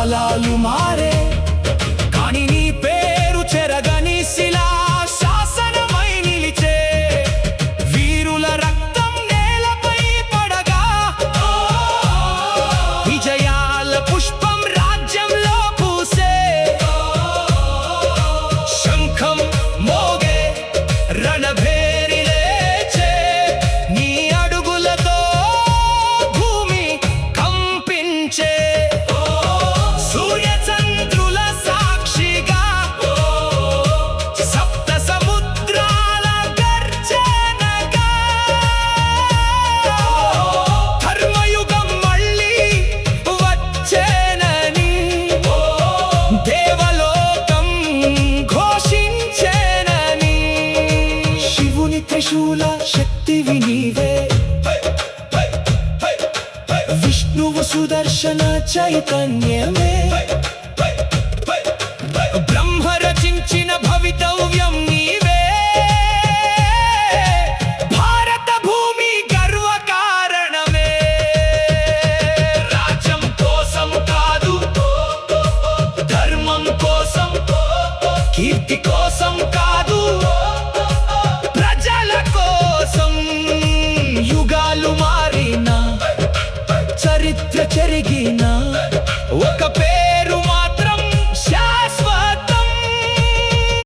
కాలాలు మారే కానీ నీ పేరు చెరగని శిలా శాసనమై నిలిచే వీరుల రక్తం నేలపై పడగా విజయాల పుష్పం రాజ్యంలో పూసే శంఖం మోగే రణభేరి లేచే నీ అడుగులతో భూమి కంపించే సూర్యచంద్రుల సాక్షిగా సప్త సముద్రాల గర్జనగా ధర్మయుగం మళ్ళీ వచ్చేనని దేవలోకం ఘోషించేనని శివుని త్రిశూల శక్తివి నీవే విష్ణువు సుదర్శన చైతన్యమే